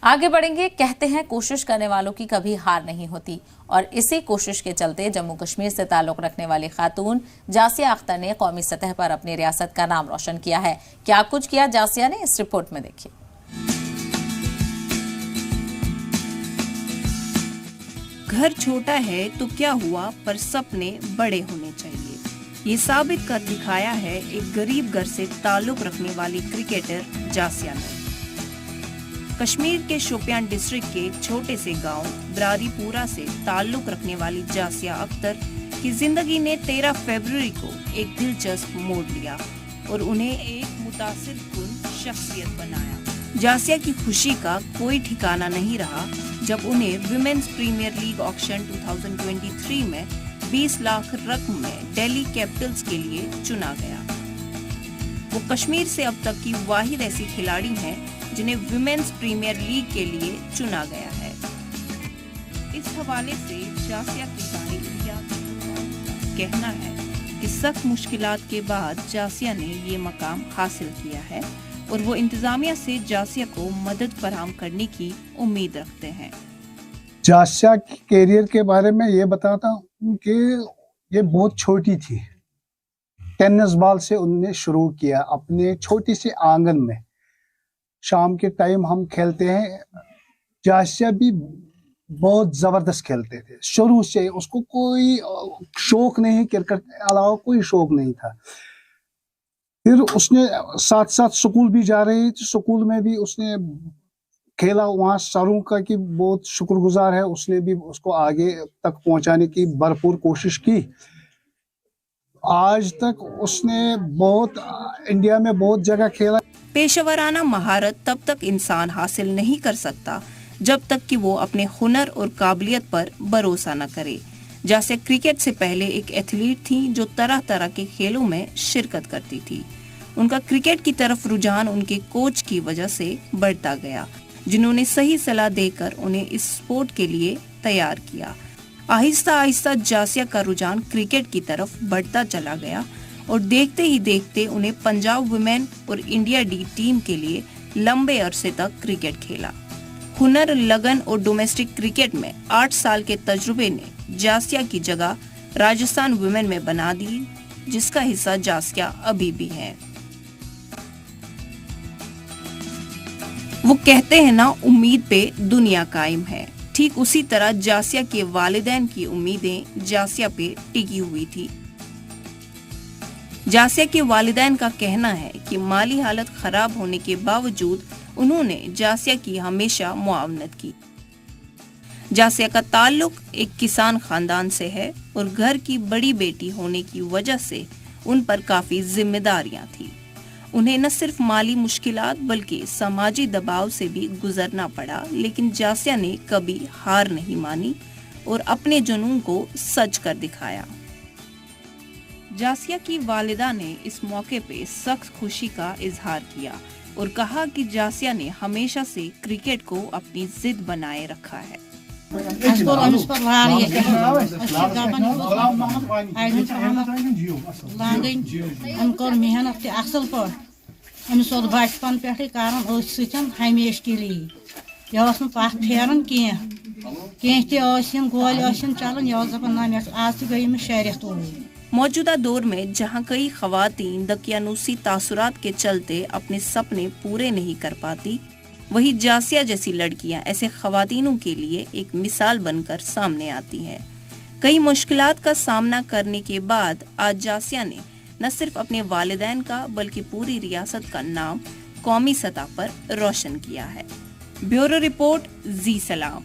आगे बढ़ेंगे। कहते हैं कोशिश करने वालों की कभी हार नहीं होती, और इसी कोशिश के चलते जम्मू कश्मीर से ताल्लुक रखने वाली खातून जासिया अख्तर ने कौमी सतह पर अपनी रियासत का नाम रोशन किया है। क्या कुछ किया जासिया ने, इस रिपोर्ट में देखिए। घर छोटा है तो क्या हुआ, पर सपने बड़े होने चाहिए, ये साबित कर दिखाया है एक गरीब घर से ताल्लुक रखने वाली क्रिकेटर जासिया ने। कश्मीर के शोपियान डिस्ट्रिक्ट के छोटे से गांव बरारीपुरा से ताल्लुक रखने वाली जासिया अख्तर की जिंदगी ने 13 फरवरी को एक दिलचस्प मोड़ लिया और उन्हें एक मुतासिरकुन शख्सियत बनाया। जासिया की खुशी का कोई ठिकाना नहीं रहा जब उन्हें विमेन्स प्रीमियर लीग ऑक्शन 2023 में 20 लाख रकम में दिल्ली कैपिटल्स के लिए चुना गया। वो कश्मीर से अब तक की वाहिद ऐसी खिलाड़ी हैं जिन्हें विमेन्स प्रीमियर लीग के लिए चुना गया है। इस हवाले से जासिया की तारीखिया कहना है कि सख्त मुश्किलात के बाद जासिया ने ये मकाम हासिल किया है और वो इंतजामिया से जासिया को मदद फराहम करने की उम्मीद रखते हैं। जासिया के कैरियर के बारे में ये बताता हूँ कि ये बहुत छोटी थी। टेनिस बॉल से उन्होंने शुरू किया अपने छोटी सी आंगन में। शाम के टाइम हम खेलते हैं। जासिया भी बहुत जबरदस्त खेलते थे शुरू से, उसको कोई शौक नहीं, क्रिकेट के अलावा कोई शौक नहीं था। फिर उसने साथ साथ स्कूल भी जा रही थी, स्कूल में भी उसने खेला। वहाँ सरों का की बहुत शुक्रगुजार है, उसने भी उसको आगे तक पहुँचाने की भरपूर कोशिश की। आज तक उसने बहुत इंडिया में बहुत जगह खेला। पेशेवराना महारत तब तक इंसान हासिल नहीं कर सकता जब तक कि वो अपने हुनर और काबिलियत पर भरोसा न करे। जैसे क्रिकेट से पहले एक एथलीट थी जो तरह तरह के खेलों में शिरकत करती थी। उनका क्रिकेट की तरफ रुझान उनके कोच की वजह से बढ़ता गया, जिन्होंने सही सलाह देकर उन्हें इस स्पोर्ट के लिए तैयार किया। आहिस्ता आहिस्ता जासिया का रुझान क्रिकेट की तरफ बढ़ता चला गया और देखते ही देखते उन्हें पंजाब वुमेन और इंडिया डी टीम के लिए लंबे अरसे तक क्रिकेट खेला। हुनर, लगन और डोमेस्टिक क्रिकेट में 8 साल के तजुर्बे ने जासिया की जगह राजस्थान वुमेन में बना दी, जिसका हिस्सा जासिया अभी भी है। वो कहते हैं ना, उम्मीद पे दुनिया कायम है। ठीक उसी तरह जासिया के वालिदैन की उम्मीदें जासिया पे टिकी हुई थी। जासिया के वालिदैन का कहना है कि माली हालत खराब होने के बावजूद उन्होंने जासिया की हमेशा मुआवनत की। जासिया का ताल्लुक एक किसान खानदान से है और घर की बड़ी बेटी होने की वजह से उन पर काफी जिम्मेदारियां थी। उन्हें न सिर्फ माली मुश्किलात बल्कि समाजी दबाव से भी गुजरना पड़ा, लेकिन जासिया ने कभी हार नहीं मानी और अपने जुनून को सच कर दिखाया। जासिया की वालिदा ने इस मौके पे सख्त खुशी का इजहार किया और कहा कि जासिया ने हमेशा से क्रिकेट को अपनी जिद बनाए रखा है। बचपन पे हमेश के लिए फेरन गोल चलान आज गई शहरियत। मौजूदा दौर में जहां कई खवातीन दकियानूसी तासुरात के चलते अपने सपने पूरे नहीं कर पाती, वही जासिया जैसी लड़कियां ऐसे खवातीनों के लिए एक मिसाल बनकर सामने आती हैं। कई मुश्किलात का सामना करने के बाद आज जासिया ने न सिर्फ अपने वालिदैन का बल्कि पूरी रियासत का नाम कौमी सतह पर रोशन किया है। ब्यूरो रिपोर्ट, जी सलाम।